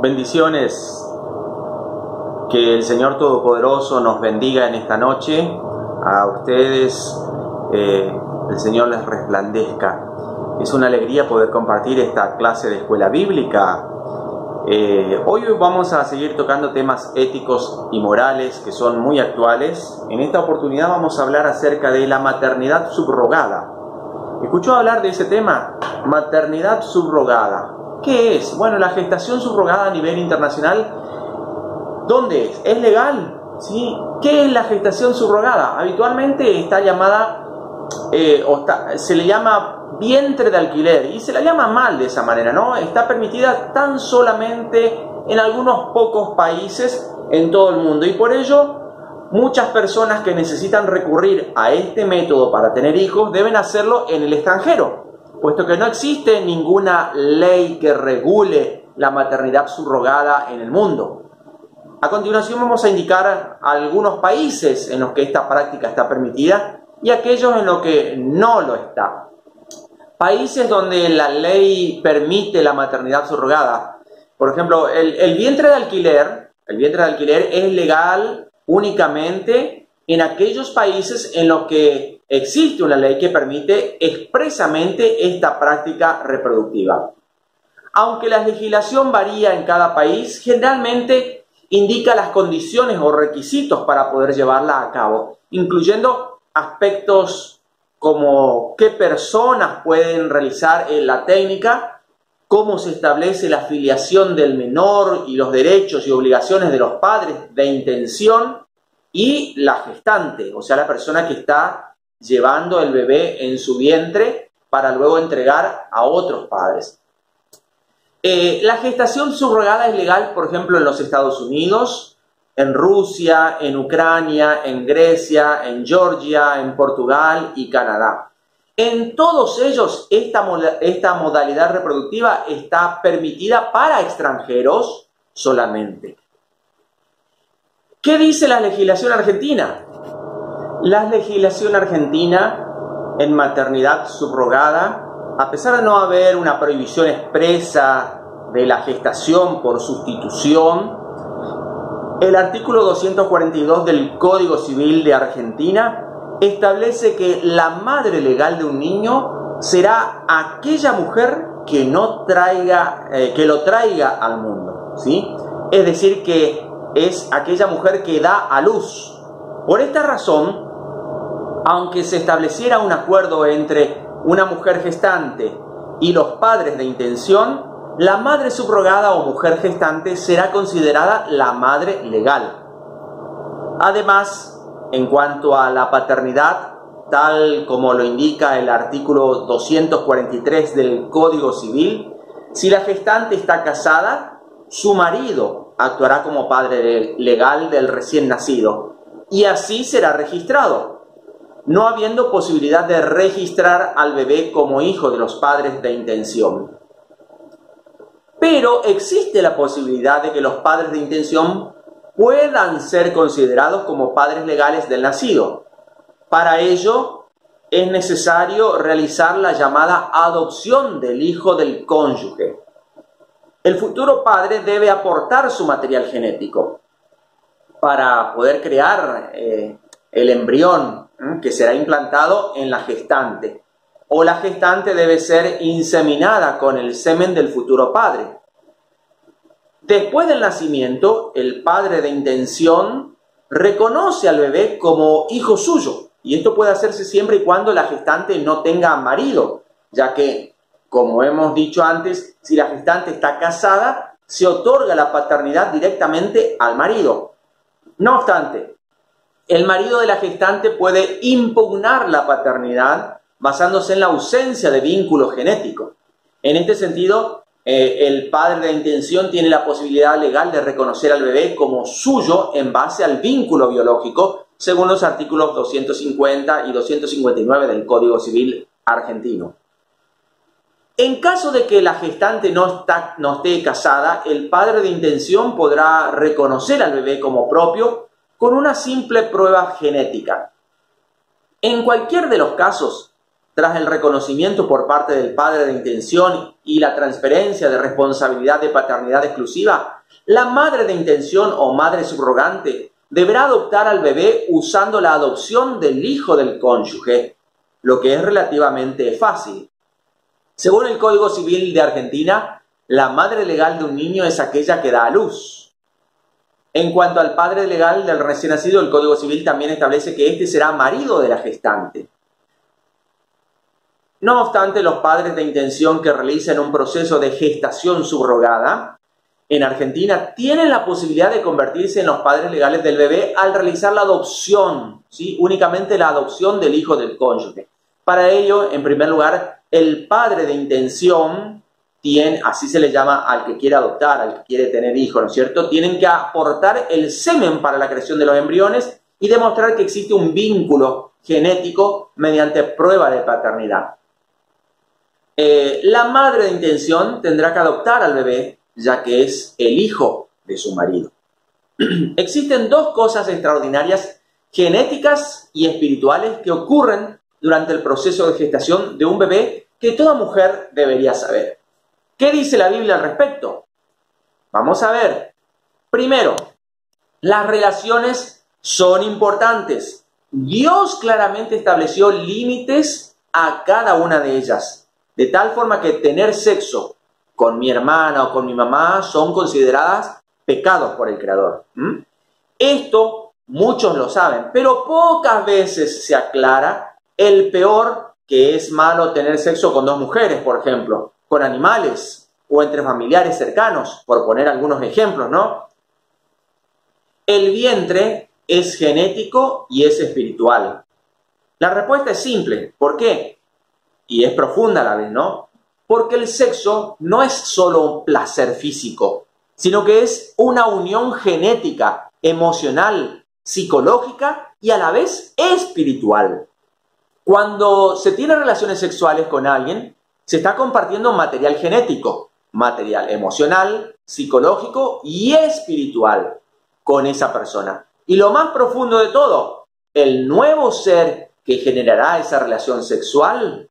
Bendiciones, que el Señor Todopoderoso nos bendiga en esta noche. A ustedes el Señor les resplandezca. Es una alegría poder compartir esta clase de escuela bíblica. Hoy vamos a seguir tocando temas éticos y morales que son muy actuales. En esta oportunidad vamos a hablar acerca de la maternidad subrogada. ¿Escuchó hablar de ese tema? Maternidad subrogada. ¿Qué es? Bueno, la gestación subrogada a nivel internacional, ¿dónde es? ¿Es legal? ¿Sí? ¿Qué es la gestación subrogada? Habitualmente está llamada, se le llama vientre de alquiler, y se la llama mal de esa manera, ¿no? Está permitida tan solamente en algunos pocos países en todo el mundo, y por ello muchas personas que necesitan recurrir a este método para tener hijos deben hacerlo en el extranjero, puesto que no existe ninguna ley que regule la maternidad subrogada en el mundo. A continuación vamos a indicar algunos países en los que esta práctica está permitida y aquellos en los que no lo está. Países donde la ley permite la maternidad subrogada. Por ejemplo, el vientre de alquiler es legal únicamente en aquellos países en los que existe una ley que permite expresamente esta práctica reproductiva. Aunque la legislación varía en cada país, generalmente indica las condiciones o requisitos para poder llevarla a cabo, incluyendo aspectos como qué personas pueden realizar la técnica, cómo se establece la filiación del menor y los derechos y obligaciones de los padres de intención y la gestante, o sea, la persona que está llevando el bebé en su vientre para luego entregar a otros padres. La gestación subrogada es legal, por ejemplo, en los Estados Unidos, en Rusia, en Ucrania, en Grecia, en Georgia, en Portugal y Canadá. En todos ellos, esta modalidad reproductiva está permitida para extranjeros solamente. ¿Qué dice la legislación argentina? La legislación argentina en maternidad subrogada, a pesar de no haber una prohibición expresa de la gestación por sustitución, el artículo 242 del Código Civil de Argentina establece que la madre legal de un niño será aquella mujer que lo traiga al mundo, ¿sí? Es decir, que es aquella mujer que da a luz. Por esta razón, aunque se estableciera un acuerdo entre una mujer gestante y los padres de intención, la madre subrogada o mujer gestante será considerada la madre legal. Además, en cuanto a la paternidad, tal como lo indica el artículo 243 del Código Civil, si la gestante está casada, su marido actuará como padre legal del recién nacido y así será registrado, no habiendo posibilidad de registrar al bebé como hijo de los padres de intención. Pero existe la posibilidad de que los padres de intención puedan ser considerados como padres legales del nacido. Para ello es necesario realizar la llamada adopción del hijo del cónyuge. El futuro padre debe aportar su material genético para poder crear el embrión que será implantado en la gestante, o la gestante debe ser inseminada con el semen del futuro padre. Después del nacimiento, el padre de intención reconoce al bebé como hijo suyo, y esto puede hacerse siempre y cuando la gestante no tenga marido, ya que, como hemos dicho antes, si la gestante está casada, se otorga la paternidad directamente al marido. No obstante, el marido de la gestante puede impugnar la paternidad basándose en la ausencia de vínculo genético. En este sentido, el padre de intención tiene la posibilidad legal de reconocer al bebé como suyo en base al vínculo biológico, según los artículos 250 y 259 del Código Civil argentino. En caso de que la gestante no esté casada, el padre de intención podrá reconocer al bebé como propio con una simple prueba genética. En cualquier de los casos, tras el reconocimiento por parte del padre de intención y la transferencia de responsabilidad de paternidad exclusiva, la madre de intención o madre subrogante deberá adoptar al bebé usando la adopción del hijo del cónyuge, lo que es relativamente fácil. Según el Código Civil de Argentina, la madre legal de un niño es aquella que da a luz. En cuanto al padre legal del recién nacido, el Código Civil también establece que éste será marido de la gestante. No obstante, los padres de intención que realicen un proceso de gestación subrogada en Argentina tienen la posibilidad de convertirse en los padres legales del bebé al realizar la adopción, ¿sí? Únicamente la adopción del hijo del cónyuge. Para ello, en primer lugar, el padre de intención tiene, así se le llama al que quiere adoptar, al que quiere tener hijos, ¿no es cierto? Tienen que aportar el semen para la creación de los embriones y demostrar que existe un vínculo genético mediante prueba de paternidad. La madre de intención tendrá que adoptar al bebé, ya que es el hijo de su marido. Existen dos cosas extraordinarias, genéticas y espirituales, que ocurren durante el proceso de gestación de un bebé que toda mujer debería saber. ¿Qué dice la Biblia al respecto? Vamos a ver. Primero, las relaciones son importantes. Dios claramente estableció límites a cada una de ellas, de tal forma que tener sexo con mi hermana o con mi mamá son consideradas pecados por el Creador. Esto muchos lo saben, pero pocas veces se aclara el peor, que es malo tener sexo con dos mujeres, por ejemplo, con animales o entre familiares cercanos, por poner algunos ejemplos, ¿no? El vientre es genético y es espiritual. La respuesta es simple. ¿Por qué? Y es profunda a la vez, ¿no? Porque el sexo no es solo un placer físico, sino que es una unión genética, emocional, psicológica y a la vez espiritual. Cuando se tiene relaciones sexuales con alguien, se está compartiendo material genético, material emocional, psicológico y espiritual con esa persona. Y lo más profundo de todo, el nuevo ser que generará esa relación sexual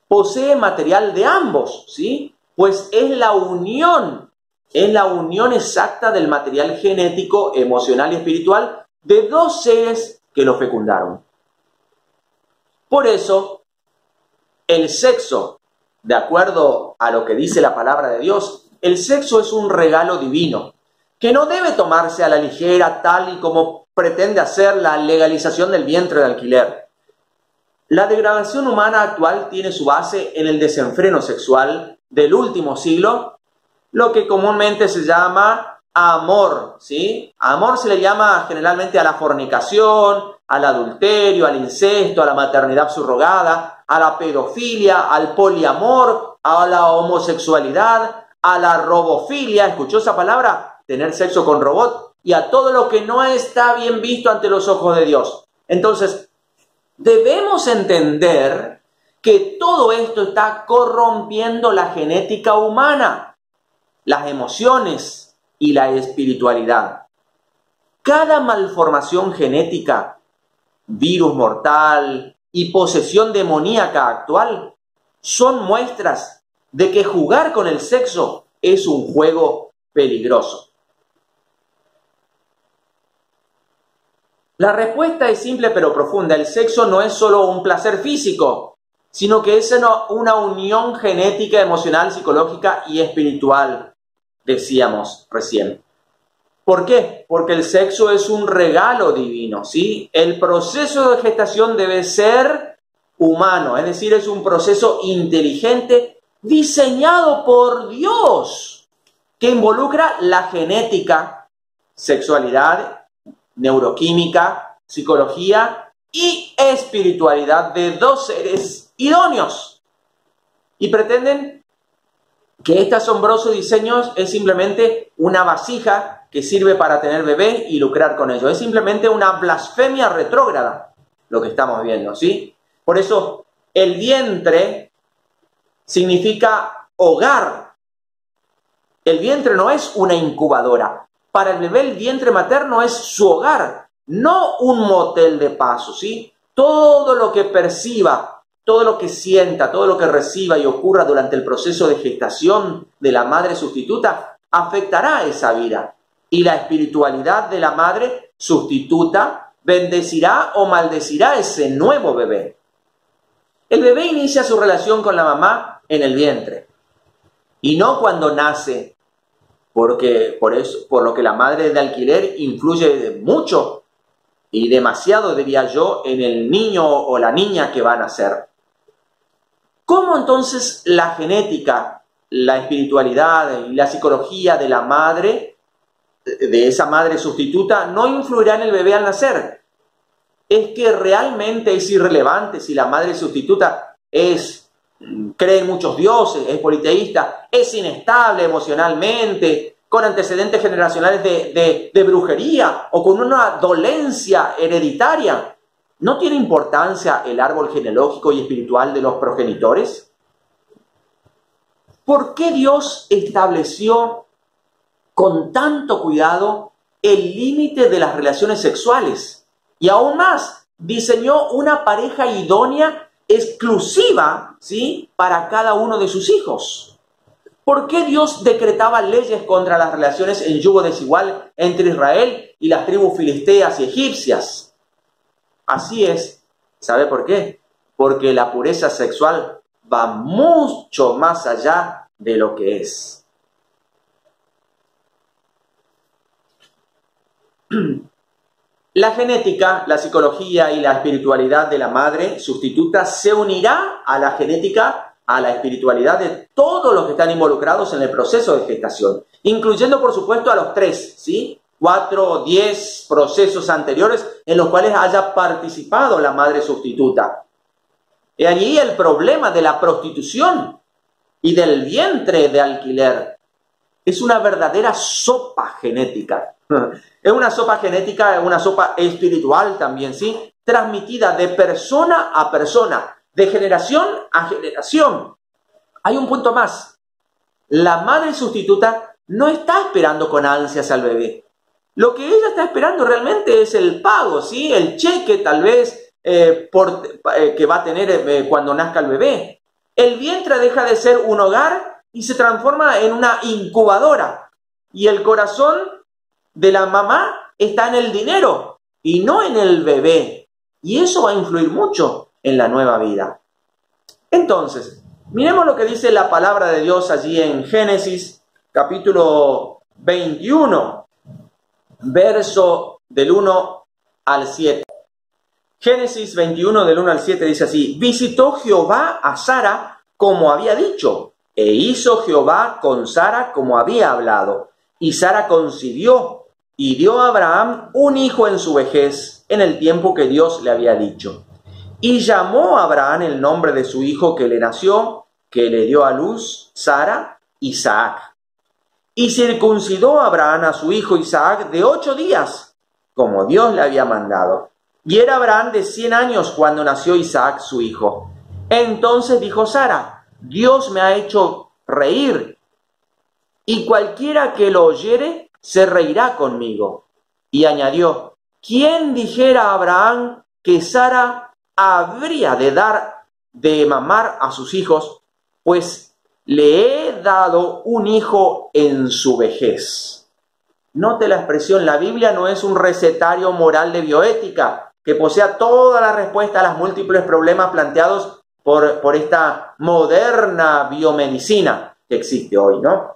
posee material de ambos, ¿sí? Pues es la unión exacta del material genético, emocional y espiritual de dos seres que lo fecundaron. Por eso, el sexo, de acuerdo a lo que dice la palabra de Dios, el sexo es un regalo divino, que no debe tomarse a la ligera tal y como pretende hacer la legalización del vientre de alquiler. La degradación humana actual tiene su base en el desenfreno sexual del último siglo, lo que comúnmente se llama amor, ¿sí? Amor se le llama generalmente a la fornicación, al adulterio, al incesto, a la maternidad subrogada, a la pedofilia, al poliamor, a la homosexualidad, a la robofilia. ¿Escuchó esa palabra? Tener sexo con robot, y a todo lo que no está bien visto ante los ojos de Dios. Entonces, debemos entender que todo esto está corrompiendo la genética humana, las emociones y la espiritualidad. Cada malformación genética, virus mortal y posesión demoníaca actual son muestras de que jugar con el sexo es un juego peligroso. La respuesta es simple pero profunda. El sexo no es solo un placer físico, sino que es una unión genética, emocional, psicológica y espiritual, decíamos recién. ¿Por qué? Porque el sexo es un regalo divino, ¿sí? El proceso de gestación debe ser humano, es decir, es un proceso inteligente diseñado por Dios, que involucra la genética, sexualidad, neuroquímica, psicología y espiritualidad de dos seres idóneos. Y pretenden que este asombroso diseño es simplemente una vasija que sirve para tener bebé y lucrar con ello. Es simplemente una blasfemia retrógrada lo que estamos viendo, ¿sí? Por eso el vientre significa hogar. El vientre no es una incubadora. Para el bebé el vientre materno es su hogar, no un motel de paso, ¿sí? Todo lo que perciba, todo lo que sienta, todo lo que reciba y ocurra durante el proceso de gestación de la madre sustituta, afectará a esa vida. Y la espiritualidad de la madre sustituta bendecirá o maldecirá a ese nuevo bebé. El bebé inicia su relación con la mamá en el vientre y no cuando nace, porque por lo que la madre de alquiler influye mucho y demasiado, diría yo, en el niño o la niña que va a nacer. ¿Cómo entonces la genética, la espiritualidad y la psicología de la madre, de esa madre sustituta, no influirá en el bebé al nacer? Es que realmente es irrelevante si la madre sustituta cree en muchos dioses, es politeísta, es inestable emocionalmente, con antecedentes generacionales de brujería o con una dolencia hereditaria. ¿No tiene importancia el árbol genealógico y espiritual de los progenitores? ¿Por qué Dios estableció con tanto cuidado el límite de las relaciones sexuales? Y aún más, diseñó una pareja idónea exclusiva, ¿sí?, para cada uno de sus hijos. ¿Por qué Dios decretaba leyes contra las relaciones en yugo desigual entre Israel y las tribus filisteas y egipcias? Así es. ¿Sabe por qué? Porque la pureza sexual va mucho más allá de lo que es. La genética, la psicología y la espiritualidad de la madre sustituta se unirá a la genética, a la espiritualidad de todos los que están involucrados en el proceso de gestación, incluyendo por supuesto a los 3, ¿sí?, 4 o 10 procesos anteriores en los cuales haya participado la madre sustituta. Y allí el problema de la prostitución y del vientre de alquiler es una verdadera sopa genética. Es una sopa genética, es una sopa espiritual también, ¿sí?, transmitida de persona a persona, de generación a generación. Hay un punto más. La madre sustituta no está esperando con ansias al bebé. Lo que ella está esperando realmente es el pago, ¿sí?, el cheque tal vez que va a tener cuando nazca el bebé. El vientre deja de ser un hogar y se transforma en una incubadora. Y el corazón de la mamá está en el dinero y no en el bebé. Y eso va a influir mucho en la nueva vida. Entonces, miremos lo que dice la palabra de Dios allí en Génesis, capítulo 21, verso del 1 al 7. Génesis 21, del 1 al 7 dice así: visitó Jehová a Sara como había dicho, e hizo Jehová con Sara como había hablado. Y Sara concibió y dio a Abraham un hijo en su vejez, en el tiempo que Dios le había dicho. Y llamó a Abraham el nombre de su hijo que le nació, que le dio a luz Sara, Isaac. Y circuncidó a Abraham a su hijo Isaac de 8 días, como Dios le había mandado. Y era Abraham de 100 años cuando nació Isaac su hijo. Entonces dijo Sara: Dios me ha hecho reír, y cualquiera que lo oyere se reirá conmigo. Y añadió: ¿quién dijera a Abraham que Sara habría de dar de mamar a sus hijos? Pues le he dado un hijo en su vejez. Note la expresión, la Biblia no es un recetario moral de bioética que posea toda la respuesta a los múltiples problemas planteados por esta moderna biomedicina que existe hoy, ¿no?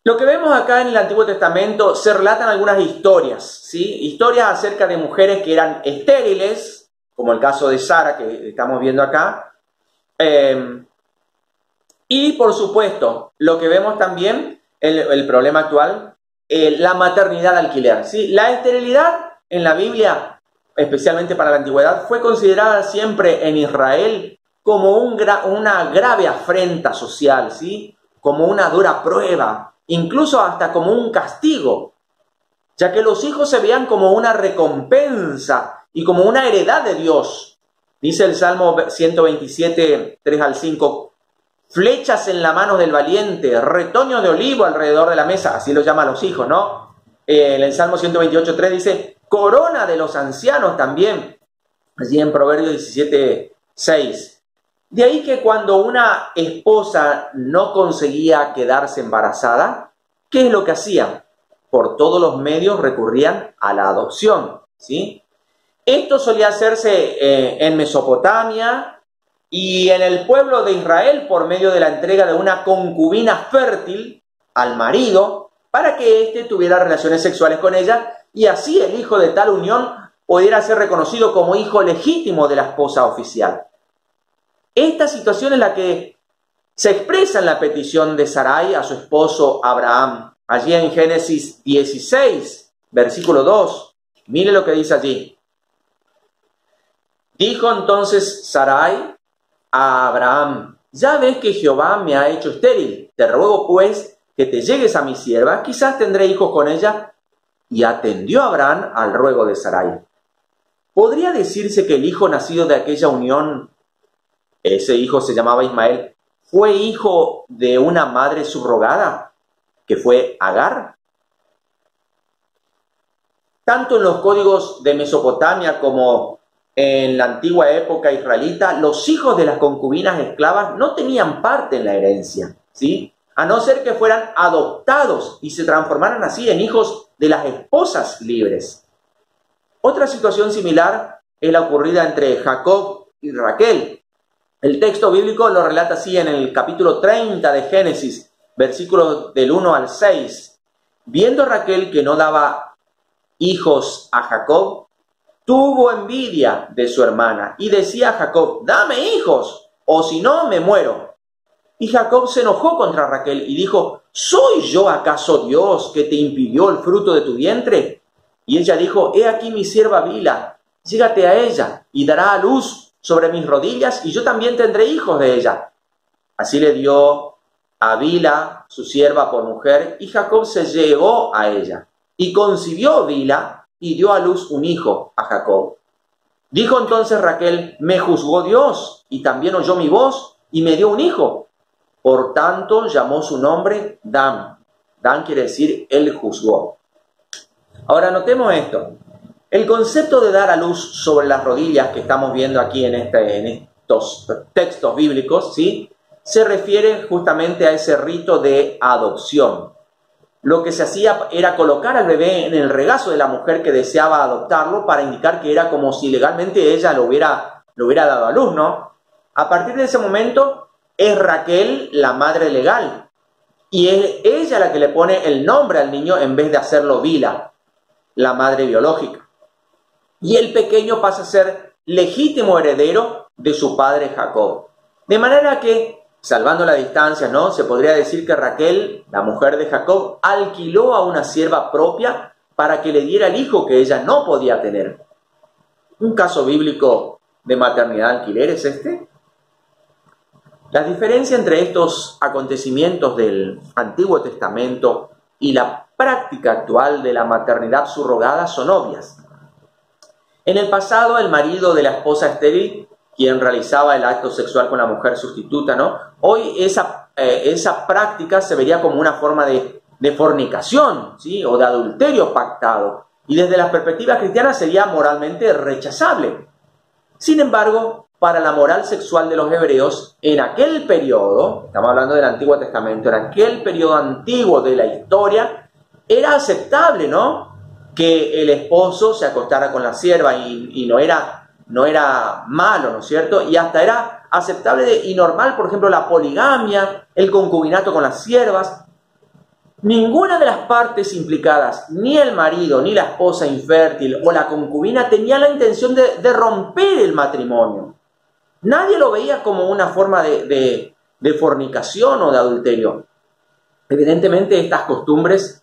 Lo que vemos acá en el Antiguo Testamento, se relatan algunas historias, ¿sí? Historias acerca de mujeres que eran estériles, como el caso de Sara que estamos viendo acá. Y por supuesto, lo que vemos también, el problema actual, la maternidad de alquiler, ¿sí? La esterilidad en la Biblia, especialmente para la antigüedad, fue considerada siempre en Israel como una grave afrenta social, ¿sí? Como una dura prueba, incluso hasta como un castigo, ya que los hijos se veían como una recompensa y como una heredad de Dios. Dice el Salmo 127, 3 al 5, flechas en la mano del valiente, retoño de olivo alrededor de la mesa, así lo llaman los hijos, ¿no? En el Salmo 128, 3 dice, corona de los ancianos también. Allí en Proverbios 17, 6. De ahí que cuando una esposa no conseguía quedarse embarazada, ¿qué es lo que hacían? Por todos los medios recurrían a la adopción, ¿sí? Esto solía hacerse en Mesopotamia y en el pueblo de Israel por medio de la entrega de una concubina fértil al marido para que éste tuviera relaciones sexuales con ella y así el hijo de tal unión pudiera ser reconocido como hijo legítimo de la esposa oficial. Esta situación es la que se expresa en la petición de Sarai a su esposo Abraham, allí en Génesis 16, versículo 2. Mire lo que dice allí. Dijo entonces Sarai a Abraham: ya ves que Jehová me ha hecho estéril, te ruego pues que te llegues a mi sierva, quizás tendré hijos con ella. Y atendió Abraham al ruego de Sarai. ¿Podría decirse que el hijo nacido de aquella unión, ese hijo se llamaba Ismael, fue hijo de una madre subrogada, que fue Agar? Tanto en los códigos de Mesopotamia como en la antigua época israelita, los hijos de las concubinas esclavas no tenían parte en la herencia, ¿sí? A no ser que fueran adoptados y se transformaran así en hijos de las esposas libres. Otra situación similar es la ocurrida entre Jacob y Raquel. El texto bíblico lo relata así en el capítulo 30 de Génesis, versículos del 1 al 6. Viendo Raquel que no daba hijos a Jacob, tuvo envidia de su hermana y decía a Jacob: dame hijos, o si no me muero. Y Jacob se enojó contra Raquel y dijo: ¿soy yo acaso Dios que te impidió el fruto de tu vientre? Y ella dijo: he aquí mi sierva Bila, llégate a ella y dará a luz sobre mis rodillas y yo también tendré hijos de ella. Así le dio a Bila, su sierva, por mujer, y Jacob se llegó a ella. Y concibió Bila y dio a luz un hijo a Jacob. Dijo entonces Raquel: me juzgó Dios y también oyó mi voz y me dio un hijo. Por tanto llamó su nombre Dan. Dan quiere decir él juzgó. Ahora notemos esto. El concepto de dar a luz sobre las rodillas que estamos viendo aquí en estos textos bíblicos, ¿sí?, se refiere justamente a ese rito de adopción. Lo que se hacía era colocar al bebé en el regazo de la mujer que deseaba adoptarlo para indicar que era como si legalmente ella lo hubiera dado a luz, ¿no? A partir de ese momento es Raquel la madre legal y es ella la que le pone el nombre al niño en vez de hacerlo Bila, la madre biológica. Y el pequeño pasa a ser legítimo heredero de su padre Jacob. De manera que, salvando la distancia, ¿no?, se podría decir que Raquel, la mujer de Jacob, alquiló a una sierva propia para que le diera el hijo que ella no podía tener. ¿Un caso bíblico de maternidad alquiler es este? La diferencia entre estos acontecimientos del Antiguo Testamento y la práctica actual de la maternidad subrogada son obvias. En el pasado, el marido de la esposa estéril, quien realizaba el acto sexual con la mujer sustituta, ¿no?, hoy esa práctica se vería como una forma de fornicación, ¿sí?, o de adulterio pactado, y desde la perspectiva cristiana sería moralmente rechazable. Sin embargo, para la moral sexual de los hebreos, en aquel periodo, estamos hablando del Antiguo Testamento, en aquel periodo antiguo de la historia, era aceptable, ¿no?, que el esposo se acostara con la sierva y no era malo, ¿no es cierto? Y hasta era aceptable y normal, por ejemplo, la poligamia, el concubinato con las siervas. Ninguna de las partes implicadas, ni el marido, ni la esposa infértil o la concubina, tenía la intención de romper el matrimonio. Nadie lo veía como una forma de fornicación o de adulterio. Evidentemente estas costumbres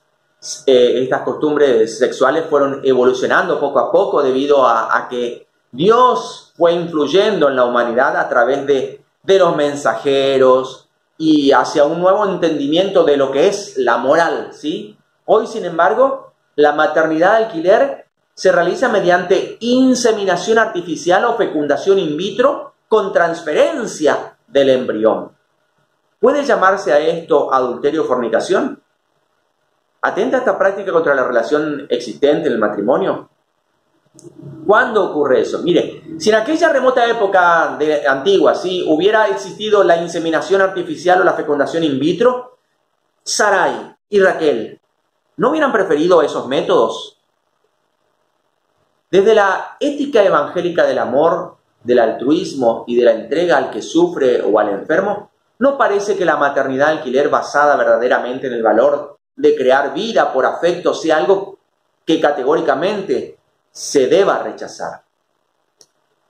sexuales fueron evolucionando poco a poco debido a que Dios fue influyendo en la humanidad a través de los mensajeros y hacia un nuevo entendimiento de lo que es la moral, ¿sí? Hoy, sin embargo, la maternidad alquiler se realiza mediante inseminación artificial o fecundación in vitro con transferencia del embrión. ¿Puede llamarse a esto adulterio o fornicación? ¿Atenta esta práctica contra la relación existente en el matrimonio? ¿Cuándo ocurre eso? Mire, si en aquella remota época antigua, ¿sí?, hubiera existido la inseminación artificial o la fecundación in vitro, Sarai y Raquel, ¿no hubieran preferido esos métodos? Desde la ética evangélica del amor, del altruismo y de la entrega al que sufre o al enfermo, ¿no parece que la maternidad alquiler basada verdaderamente en el valor de crear vida por afecto sea algo que categóricamente se deba rechazar?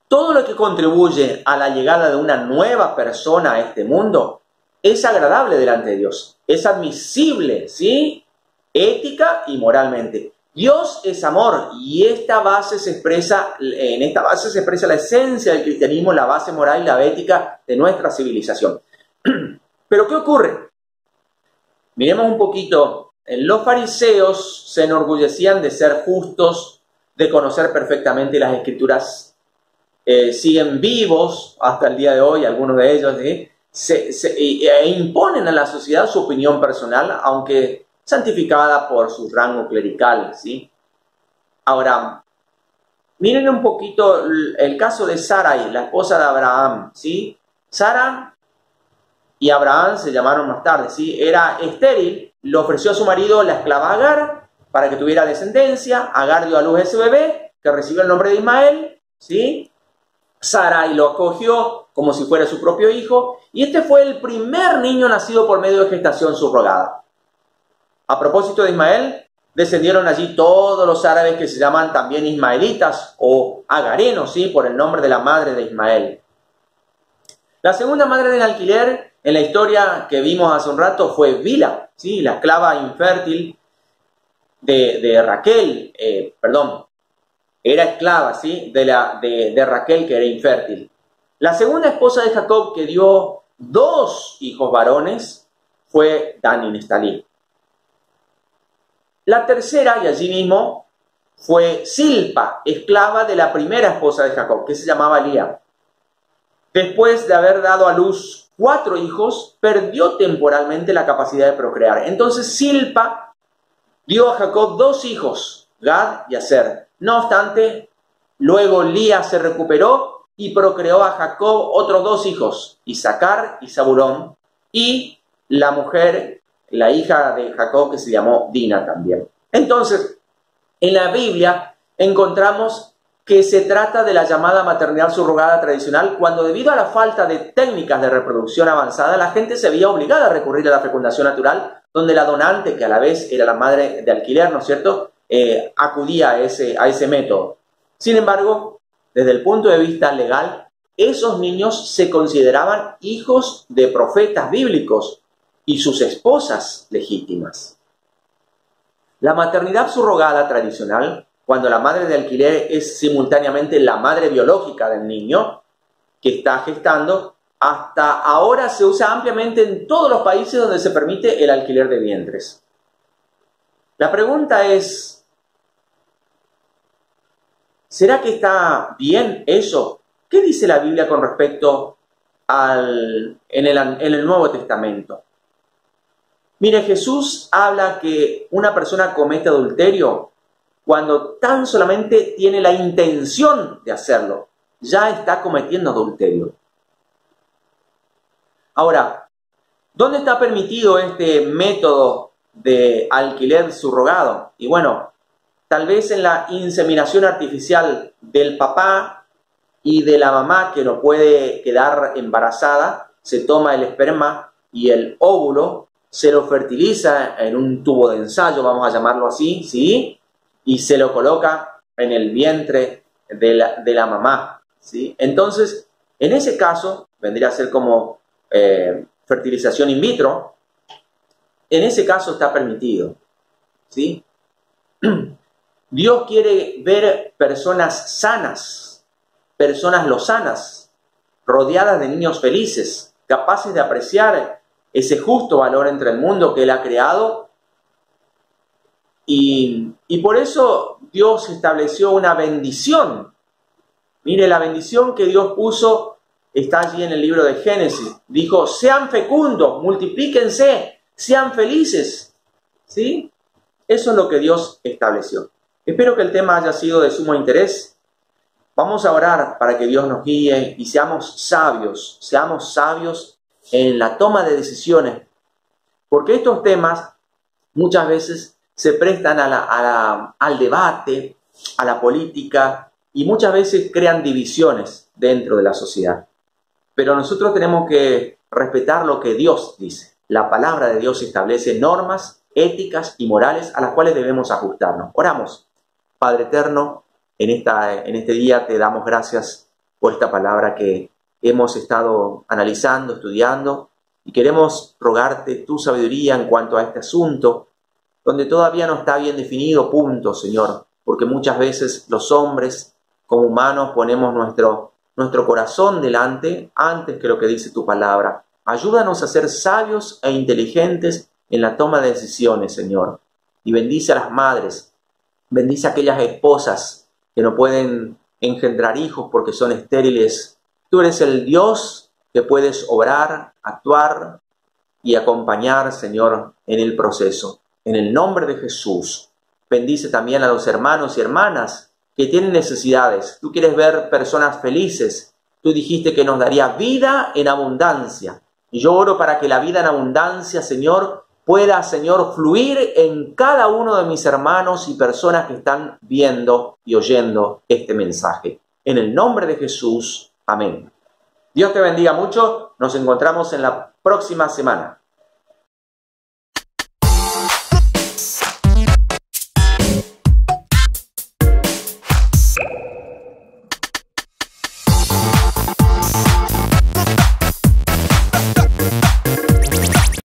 Todo lo que contribuye a la llegada de una nueva persona a este mundo es agradable delante de Dios, es admisible, ¿sí?, ética y moralmente. Dios es amor y en esta base se expresa la esencia del cristianismo, la base moral y la ética de nuestra civilización. Pero ¿qué ocurre? Miremos un poquito. Los fariseos se enorgullecían de ser justos, de conocer perfectamente las Escrituras. Siguen vivos hasta el día de hoy, algunos de ellos, e imponen a la sociedad su opinión personal, aunque santificada por su rango clerical, ¿sí? Ahora, miren un poquito el caso de Sarai, la esposa de Abraham, ¿sí? Sara y Abraham se llamaron más tarde, ¿sí? Era estéril, le ofreció a su marido la esclava Agar para que tuviera descendencia. Agar dio a luz a ese bebé, que recibió el nombre de Ismael, ¿sí? Sarai lo acogió como si fuera su propio hijo, y este fue el primer niño nacido por medio de gestación subrogada. A propósito de Ismael, descendieron allí todos los árabes que se llaman también ismaelitas o agarenos, ¿sí?, por el nombre de la madre de Ismael. La segunda madre del alquiler en la historia que vimos hace un rato fue Bila, ¿sí?, la esclava infértil de Raquel, era esclava, ¿sí?, de Raquel, que era infértil. La segunda esposa de Jacob, que dio 2 hijos varones, fue Dan y Nestalí. La tercera, y allí mismo, fue Silpa, esclava de la primera esposa de Jacob, que se llamaba Lía. Después de haber dado a luz 4 hijos, perdió temporalmente la capacidad de procrear. Entonces Silpa dio a Jacob 2 hijos, Gad y Aser. No obstante, luego Lía se recuperó y procreó a Jacob otros 2 hijos, Isaacar y Zabulón, y la mujer, la hija de Jacob, que se llamó Dina también. Entonces, en la Biblia encontramos que se trata de la llamada maternidad subrogada tradicional, cuando debido a la falta de técnicas de reproducción avanzada, la gente se veía obligada a recurrir a la fecundación natural, donde la donante, que a la vez era la madre de alquiler, ¿no es cierto?, acudía a ese método. Sin embargo, desde el punto de vista legal, esos niños se consideraban hijos de profetas bíblicos y sus esposas legítimas. La maternidad subrogada tradicional, cuando la madre de alquiler es simultáneamente la madre biológica del niño que está gestando, hasta ahora se usa ampliamente en todos los países donde se permite el alquiler de vientres. La pregunta es, ¿será que está bien eso? ¿Qué dice la Biblia con respecto en el Nuevo Testamento? Mire, Jesús habla que una persona comete adulterio cuando tan solamente tiene la intención de hacerlo. Ya está cometiendo adulterio. Ahora, ¿dónde está permitido este método de alquiler subrogado? Y bueno, tal vez en la inseminación artificial del papá y de la mamá que no puede quedar embarazada, se toma el esperma y el óvulo, se lo fertiliza en un tubo de ensayo, vamos a llamarlo así, ¿sí?, y se lo coloca en el vientre de la mamá, ¿sí? Entonces, en ese caso, vendría a ser como fertilización in vitro. En ese caso está permitido, ¿sí? Dios quiere ver personas sanas, personas lozanas, rodeadas de niños felices, capaces de apreciar ese justo valor entre el mundo que Él ha creado. Y por eso Dios estableció una bendición. Mire, la bendición que Dios puso está allí en el libro de Génesis. Dijo, sean fecundos, multiplíquense, sean felices. ¿Sí? Eso es lo que Dios estableció. Espero que el tema haya sido de sumo interés. Vamos a orar para que Dios nos guíe y seamos sabios en la toma de decisiones, porque estos temas muchas veces se prestan al debate, a la política, y muchas veces crean divisiones dentro de la sociedad. Pero nosotros tenemos que respetar lo que Dios dice. La palabra de Dios establece normas éticas y morales a las cuales debemos ajustarnos. Oramos. Padre eterno, en este día te damos gracias por esta palabra que hemos estado analizando, estudiando, y queremos rogarte tu sabiduría en cuanto a este asunto, donde todavía no está bien definido punto, Señor, porque muchas veces los hombres, como humanos, ponemos nuestro corazón delante antes que lo que dice tu palabra. Ayúdanos a ser sabios e inteligentes en la toma de decisiones, Señor. Y bendice a las madres, bendice a aquellas esposas que no pueden engendrar hijos porque son estériles. Tú eres el Dios que puedes obrar, actuar y acompañar, Señor, en el proceso. En el nombre de Jesús, bendice también a los hermanos y hermanas que tienen necesidades. Tú quieres ver personas felices. Tú dijiste que nos daría vida en abundancia. Y yo oro para que la vida en abundancia, Señor, pueda, Señor, fluir en cada uno de mis hermanos y personas que están viendo y oyendo este mensaje. En el nombre de Jesús. Amén. Dios te bendiga mucho. Nos encontramos en la próxima semana.